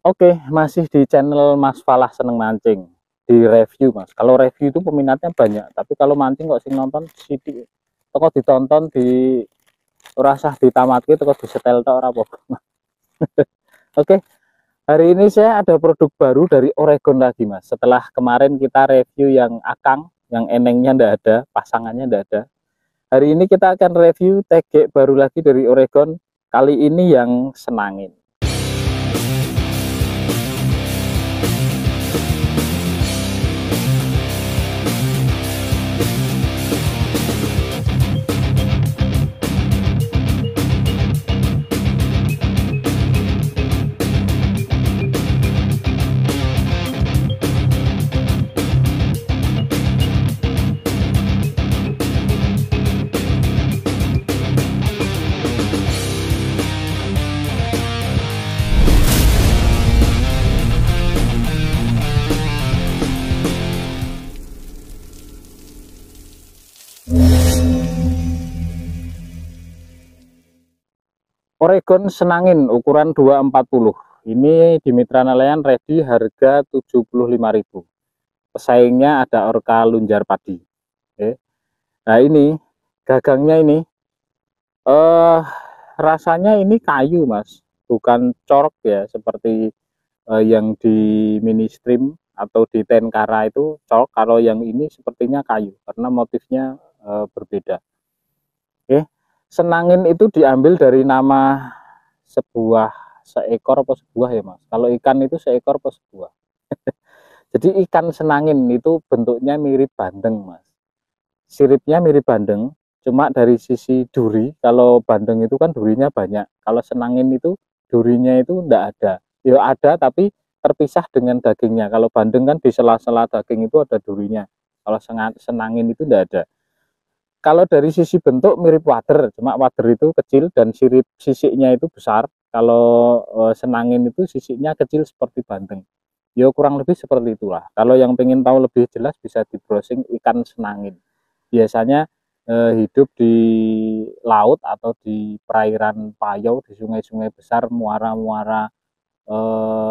Oke, masih di channel Mas Falah Seneng Mancing. Di review, Mas. Kalau review itu peminatnya banyak, tapi kalau mancing kok sing nonton sithik. Toko ditonton di ora sah ditamatke toko disetel tok ora apa-apa. Oke, hari ini saya ada produk baru dari Oregon lagi, Mas. Setelah kemarin kita review yang akang, yang enengnya ndak ada, pasangannya ndak ada. Hari ini kita akan review tegek baru lagi dari Oregon. Kali ini yang senangin. Oregon Senangin ukuran 240. Ini di Mitra Nelayan ready harga 75.000. Pesaingnya ada Orca Lunjar Padi. Oke. Nah ini gagangnya ini eh rasanya ini kayu, Mas. Bukan cork ya seperti yang di mini stream atau di Tenkara itu cork. Kalau yang ini sepertinya kayu karena motifnya berbeda. Oke. Senangin itu diambil dari nama sebuah seekor apa sebuah ya Mas. Kalau ikan itu seekor apa sebuah. Jadi ikan senangin itu bentuknya mirip bandeng Mas. Siripnya mirip bandeng, cuma dari sisi duri, kalau bandeng itu kan durinya banyak. Kalau senangin itu durinya itu enggak ada. Ya ada tapi terpisah dengan dagingnya. Kalau bandeng kan di sela-sela daging itu ada durinya. Kalau senangin itu enggak ada. Kalau dari sisi bentuk mirip wader, cuma wader itu kecil dan sirip sisiknya itu besar. Kalau senangin itu sisiknya kecil seperti bandeng. Ya kurang lebih seperti itulah. Kalau yang pengen tahu lebih jelas bisa di browsing ikan senangin. Biasanya hidup di laut atau di perairan payau, di sungai-sungai besar, muara-muara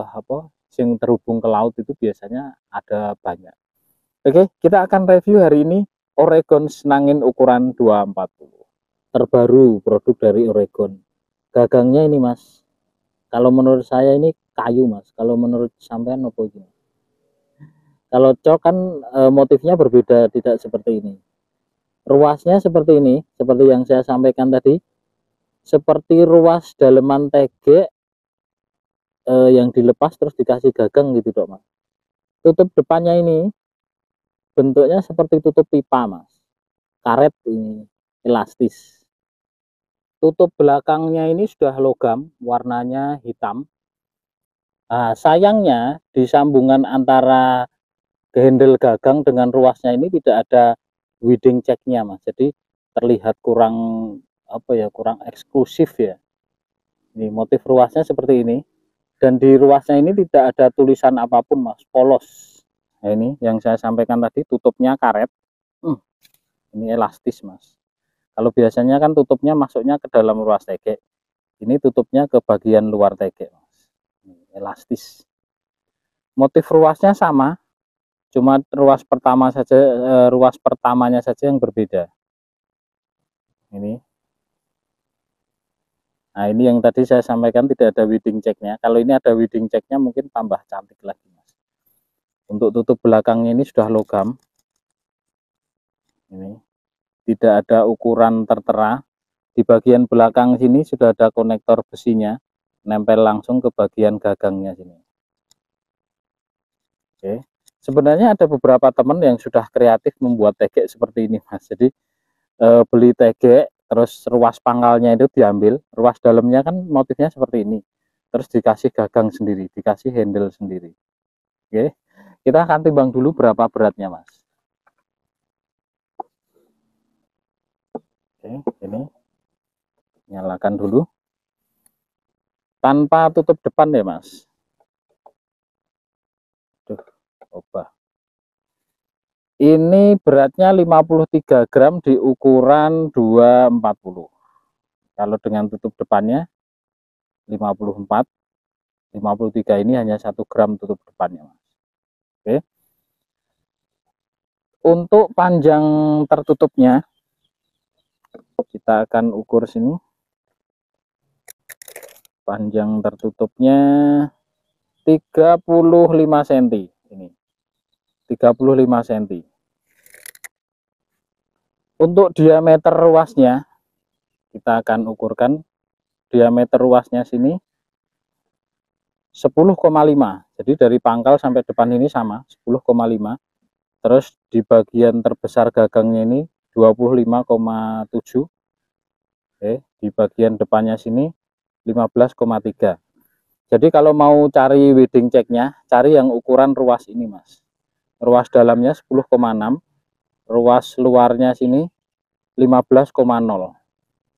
apa sing terhubung ke laut itu biasanya ada banyak. Oke, kita akan review hari ini Oregon Senangin ukuran 240. Terbaru produk dari Oregon. Gagangnya ini Mas. Kalau menurut saya ini kayu Mas. Kalau menurut sampean apa gini? Kalau cok kan motifnya berbeda, tidak seperti ini. Ruasnya seperti ini, seperti yang saya sampaikan tadi. Seperti ruas daleman tege yang dilepas terus dikasih gagang gitu dok Mas. Tutup depannya ini bentuknya seperti tutup pipa Mas. Karet ini elastis. Tutup belakangnya ini sudah logam, warnanya hitam. Nah, sayangnya di sambungan antara handle gagang dengan ruasnya ini tidak ada weeding checknya Mas. Jadi terlihat kurang apa ya, kurang eksklusif ya. Ini motif ruasnya seperti ini. Dan di ruasnya ini tidak ada tulisan apapun Mas, polos. Nah, ini yang saya sampaikan tadi, tutupnya karet. Ini elastis Mas. Kalau biasanya kan tutupnya masuknya ke dalam ruas tege. Ini tutupnya ke bagian luar tege Mas. Ini elastis. Motif ruasnya sama, cuma ruas pertama saja, ruas pertamanya saja yang berbeda. Ini. Nah ini yang tadi saya sampaikan tidak ada weeding checknya. Kalau ini ada weeding checknya mungkin tambah cantik lagi Mas. Untuk tutup belakangnya ini sudah logam. Ini tidak ada ukuran tertera. Di bagian belakang sini sudah ada konektor besinya, nempel langsung ke bagian gagangnya sini. Oke. Sebenarnya ada beberapa teman yang sudah kreatif membuat tegek seperti ini Mas. Jadi beli tegek terus ruas pangkalnya itu diambil, ruas dalamnya kan motifnya seperti ini. Terus dikasih gagang sendiri, dikasih handle sendiri. Oke. Kita akan timbang dulu berapa beratnya Mas. Oke, ini nyalakan dulu. Tanpa tutup depan ya Mas. Duh, coba. Ini beratnya 53 gram di ukuran 240. Kalau dengan tutup depannya 54. 53 ini hanya 1 gram tutup depannya, Mas. Oke. Untuk panjang tertutupnya kita akan ukur sini. Panjang tertutupnya 35 cm ini. 35 cm. Untuk diameter ruasnya kita akan ukurkan diameter ruasnya sini 10,5. Jadi dari pangkal sampai depan ini sama 10,5. Terus di bagian terbesar gagangnya ini 25,7. Oke, di bagian depannya sini 15,3. Jadi kalau mau cari wedding checknya, cari yang ukuran ruas ini, Mas. Ruas dalamnya 10,6, ruas luarnya sini 15,0.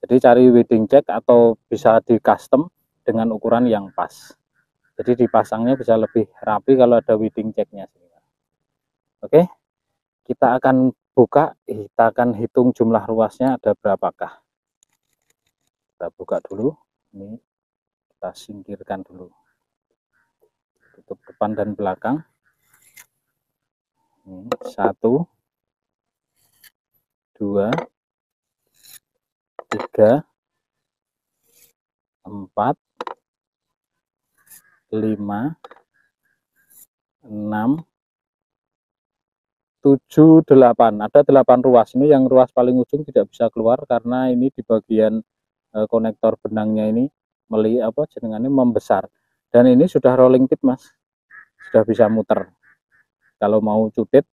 Jadi cari wedding check atau bisa di custom dengan ukuran yang pas. Jadi dipasangnya bisa lebih rapi kalau ada wedding checknya. Oke, kita akan buka, kita akan hitung jumlah ruasnya ada berapakah. Kita buka dulu, ini kita singkirkan dulu, tutup depan dan belakang. Ini 1, 2, 3, 4, 5, 6, 7, 8. Ada 8 ruas. Ini yang ruas paling ujung tidak bisa keluar karena ini di bagian konektor benangnya ini jenengannya membesar. Dan ini sudah rolling tip, Mas. Sudah bisa muter. Kalau mau cutit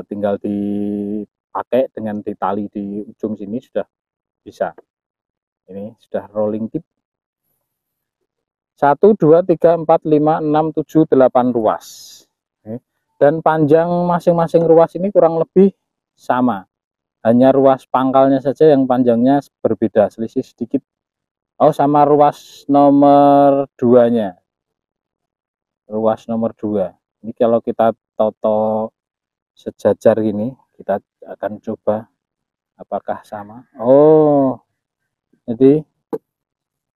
tinggal dipakai dengan ditali di ujung sini sudah bisa. Ini sudah rolling tip. 1, 2, 3, 4, 5, 6, 7, 8 ruas. Dan panjang masing-masing ruas ini kurang lebih sama. Hanya ruas pangkalnya saja yang panjangnya berbeda, selisih sedikit. Oh, sama ruas nomor 2-nya. Ruas nomor 2. Ini kalau kita toto sejajar gini, kita akan coba apakah sama. Oh, jadi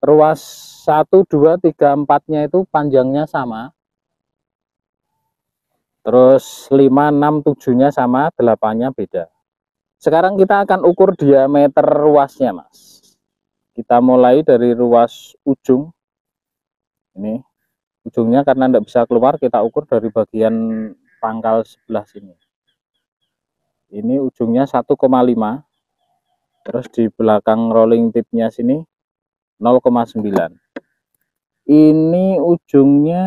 ruas 1, 2, 3, 4-nya itu panjangnya sama. Terus 5, 6, 7-nya sama, 8-nya beda. Sekarang kita akan ukur diameter ruasnya, Mas. Kita mulai dari ruas ujung. Ini ujungnya karena tidak bisa keluar, kita ukur dari bagian pangkal sebelah sini. Ini ujungnya 1,5. Terus di belakang rolling tipnya sini 0,9. Ini ujungnya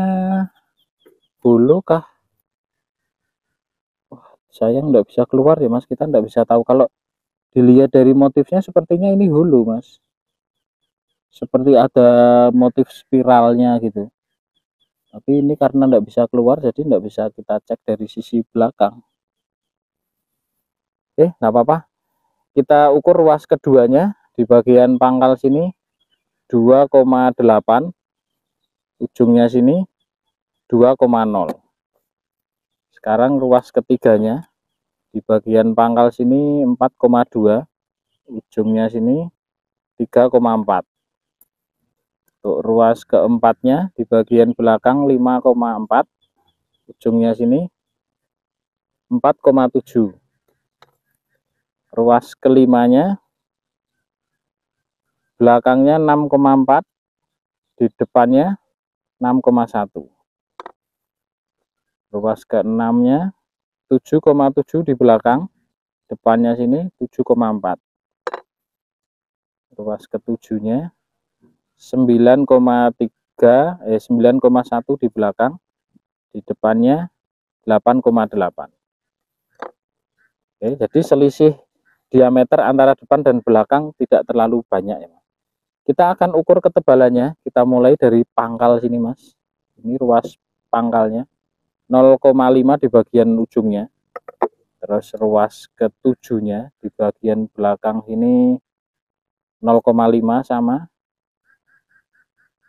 bulu kah? Sayang nggak bisa keluar ya, Mas. Kita nggak bisa tahu. Kalau dilihat dari motifnya sepertinya ini hulu, Mas. Seperti ada motif spiralnya gitu. Tapi ini karena nggak bisa keluar, jadi nggak bisa kita cek dari sisi belakang. Oke, nggak apa-apa. Kita ukur ruas keduanya di bagian pangkal sini 2,8. Ujungnya sini 2,0. Sekarang ruas ketiganya di bagian pangkal sini 4,2, ujungnya sini 3,4. Untuk ruas keempatnya di bagian belakang 5,4, ujungnya sini 4,7. Ruas kelimanya belakangnya 6,4, di depannya 6,1. Ruas keenamnya 7,7 di belakang, depannya sini 7,4. Ruas ketujuhnya 9,1 di belakang, di depannya 8,8. Oke, jadi selisih diameter antara depan dan belakang tidak terlalu banyak ya, Mas. Kita akan ukur ketebalannya. Kita mulai dari pangkal sini, Mas. Ini ruas pangkalnya 0,5 di bagian ujungnya. Terus ruas ketujuhnya di bagian belakang ini 0,5 sama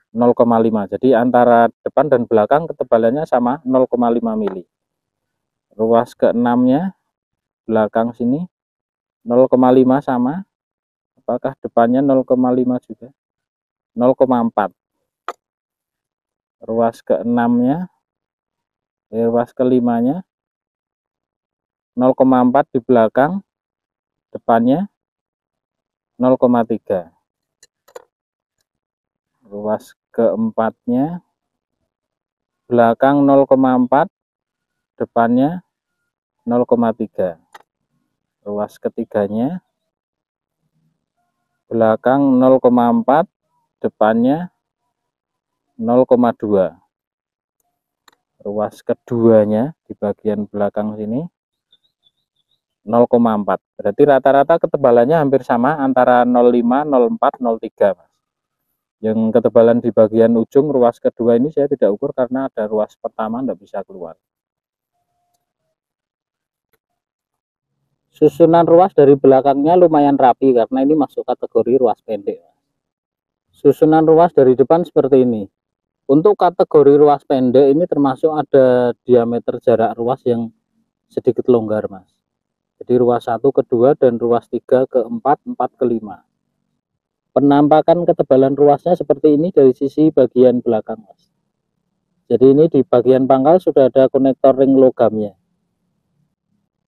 0,5. Jadi antara depan dan belakang ketebalannya sama 0,5 mili. Ruas keenamnya belakang sini 0,5 sama, apakah depannya 0,5 juga? 0,4. ruas ke-6-nya, ruas ke-5-nya 0,4 di belakang, depannya 0,3. Ruas ke-4-nya belakang 0,4, depannya 0,3. Ruas ketiganya belakang 0,4, depannya 0,2. Ruas keduanya di bagian belakang sini 0,4. Berarti rata-rata ketebalannya hampir sama antara 0,5, 0,4, 0,3. Yang ketebalan di bagian ujung ruas kedua ini saya tidak ukur karena ada ruas pertama tidak bisa keluar. Susunan ruas dari belakangnya lumayan rapi karena ini masuk kategori ruas pendek. Susunan ruas dari depan seperti ini. Untuk kategori ruas pendek ini termasuk ada diameter jarak ruas yang sedikit longgar, Mas. Jadi ruas 1 ke 2 dan ruas 3 ke 4, 4 ke 5. Penampakan ketebalan ruasnya seperti ini dari sisi bagian belakang, Mas. Jadi ini di bagian pangkal sudah ada konektor ring logamnya.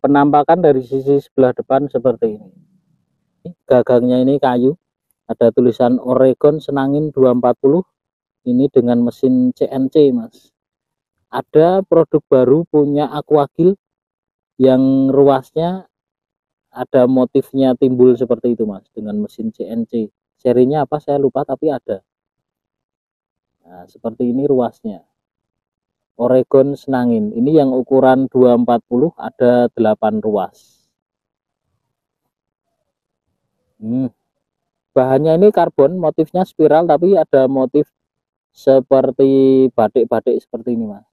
Penampakan dari sisi sebelah depan seperti ini. Gagangnya ini kayu, ada tulisan Oregon Senangin 240. Ini dengan mesin CNC, Mas. Ada produk baru punya Aquagil yang ruasnya ada motifnya timbul seperti itu, Mas, dengan mesin CNC. Serinya apa saya lupa tapi ada. Nah, seperti ini ruasnya. Oregon Senangin. Ini yang ukuran 240 ada 8 ruas. Bahannya ini karbon, motifnya spiral tapi ada motif seperti batik-batik seperti ini, Mas.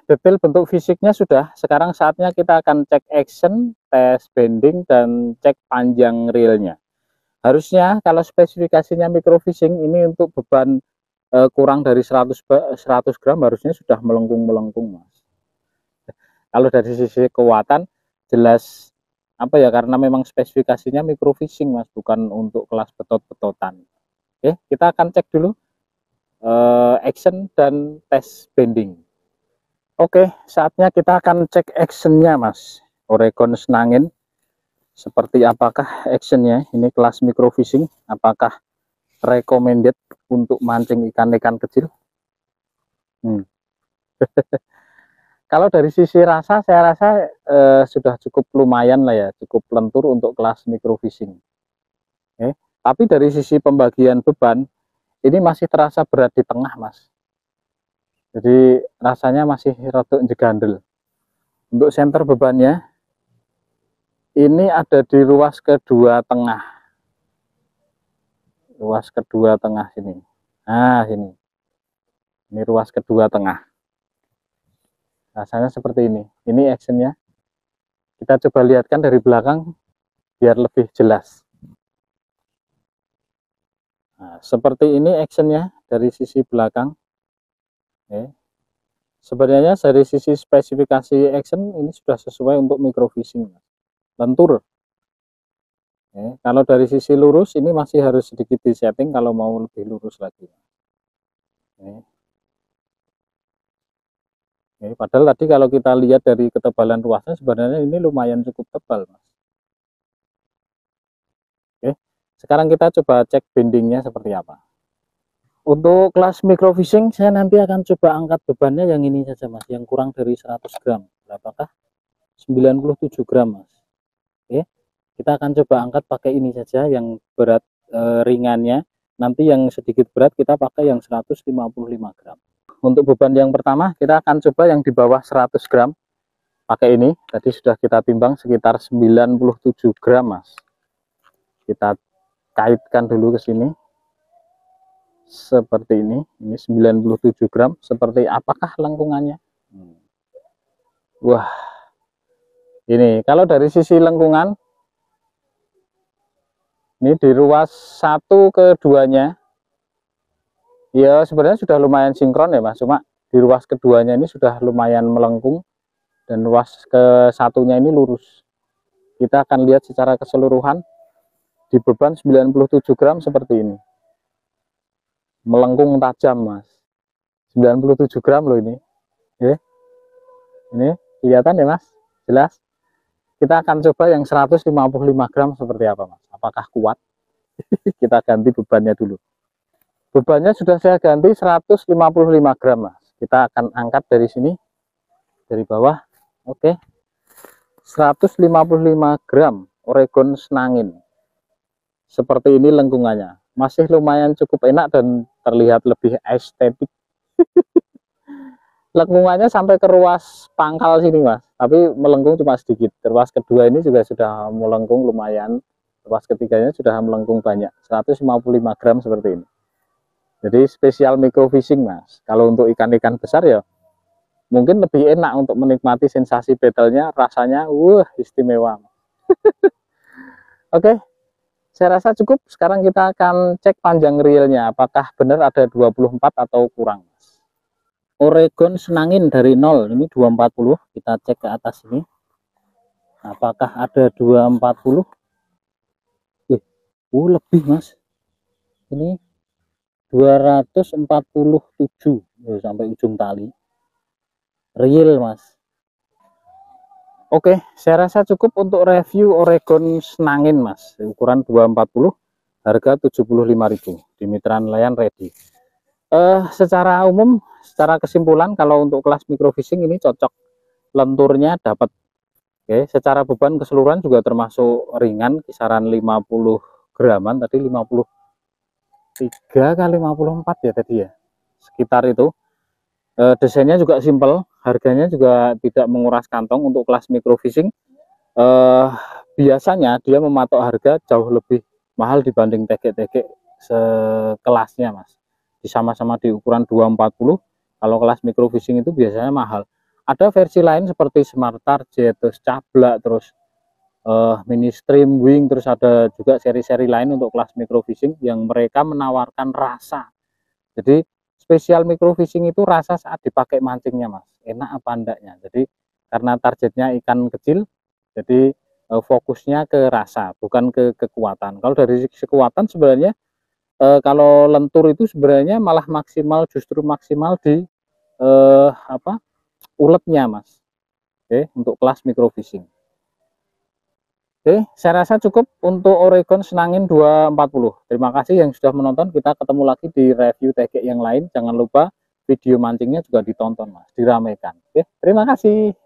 Detail bentuk fisiknya sudah. Sekarang saatnya kita akan cek action, tes bending, dan cek panjang reelnya. Harusnya kalau spesifikasinya microfishing ini untuk beban kurang dari 100 gram harusnya sudah melengkung-melengkung, Mas. Kalau dari sisi kekuatan jelas apa ya, karena memang spesifikasinya microfishing, Mas, bukan untuk kelas betot-betotan. Oke, kita akan cek dulu action dan tes bending. Oke, saatnya kita akan cek actionnya, Mas. Oregon Senangin. Seperti apakah actionnya? Ini kelas microfishing. Apakah recommended untuk mancing ikan-ikan kecil? Kalau dari sisi rasa, saya rasa sudah cukup lumayan lah ya, cukup lentur untuk kelas microfishing. Tapi dari sisi pembagian beban, ini masih terasa berat di tengah, Mas. Jadi rasanya masih rodok jegandel. Untuk center bebannya, ini ada di ruas kedua tengah. Ruas kedua tengah sini. Nah, sini. Ini ruas kedua tengah. Rasanya seperti ini. Ini actionnya. Kita coba lihatkan dari belakang biar lebih jelas. Nah, seperti ini actionnya dari sisi belakang. Sebenarnya dari sisi spesifikasi action ini sudah sesuai untuk microfishing, lentur. Kalau dari sisi lurus ini masih harus sedikit disetting kalau mau lebih lurus lagi. Padahal tadi kalau kita lihat dari ketebalan ruasnya sebenarnya ini lumayan cukup tebal, Mas. Sekarang kita coba cek bendingnya seperti apa. Untuk kelas microfishing saya nanti akan coba angkat bebannya yang ini saja, Mas, yang kurang dari 100 gram. Berapakah? 97 gram, Mas. Kita akan coba angkat pakai ini saja yang berat ringannya. Nanti yang sedikit berat kita pakai yang 155 gram. Untuk beban yang pertama kita akan coba yang di bawah 100 gram. Pakai ini, tadi sudah kita timbang sekitar 97 gram, Mas. Kita kaitkan dulu ke sini. Seperti ini 97 gram. Seperti apakah lengkungannya? Wah, ini kalau dari sisi lengkungan, ini di ruas 1 ke 2-nya ya sebenarnya sudah lumayan sinkron ya, Mas. Cuma di ruas keduanya ini sudah lumayan melengkung dan ruas ke satunya ini lurus. Kita akan lihat secara keseluruhan di beban 97 gram seperti ini. melengkung tajam mas. 97 gram loh ini. Ini kelihatan ya mas, jelas. Kita akan coba yang 155 gram seperti apa mas, apakah kuat. Kita ganti bebannya dulu. Bebannya sudah saya ganti 155 gram mas. Kita akan angkat dari sini, dari bawah. Oke, 155 gram Oregon Senangin. Seperti ini lengkungannya, masih lumayan cukup enak dan terlihat lebih estetik. Lengkungannya sampai ke ruas pangkal sini mas, tapi melengkung cuma sedikit. Ruas kedua ini juga sudah melengkung lumayan, ruas ketiganya sudah melengkung banyak, 155 gram seperti ini. Jadi spesial microfishing mas. Kalau untuk ikan-ikan besar ya mungkin lebih enak untuk menikmati sensasi battle-nya, rasanya istimewa. Oke, saya rasa cukup. Sekarang kita akan cek panjang reelnya, apakah benar ada 24 atau kurang. Oregon Senangin dari 0 ini 240, kita cek ke atas ini apakah ada 240. Lebih mas, ini 247 sampai ujung tali real mas. Oke, saya rasa cukup untuk review Oregon Senangin mas, ukuran 240, harga 75.000 di Mitra Nelayan Ready. Secara umum, secara kesimpulan, kalau untuk kelas microfishing ini cocok, lenturnya dapat. Oke, secara beban keseluruhan juga termasuk ringan, kisaran 50 graman tadi, 53 kali 54 ya tadi ya, sekitar itu. Desainnya juga simple, harganya juga tidak menguras kantong. Untuk kelas microfishing biasanya dia mematok harga jauh lebih mahal dibanding tegek-tegek sekelasnya mas. Sama-sama di ukuran 240, kalau kelas microfishing itu biasanya mahal. Ada versi lain seperti Smart Target, terus Cablak, terus Mini Stream Wing, terus ada juga seri-seri lain untuk kelas microfishing yang mereka menawarkan rasa. Jadi spesial microfishing itu rasa saat dipakai mancingnya mas, enak apa enggaknya. Jadi karena targetnya ikan kecil, jadi fokusnya ke rasa, bukan ke kekuatan. Kalau dari segi kekuatan sebenarnya kalau lentur itu sebenarnya malah justru maksimal di uletnya mas. Oke, untuk kelas microfishing. Oke, saya rasa cukup untuk Oregon Senangin 240. Terima kasih yang sudah menonton. Kita ketemu lagi di review tegek yang lain. Jangan lupa video mancingnya juga ditonton mas, diramaikan. Oke, terima kasih.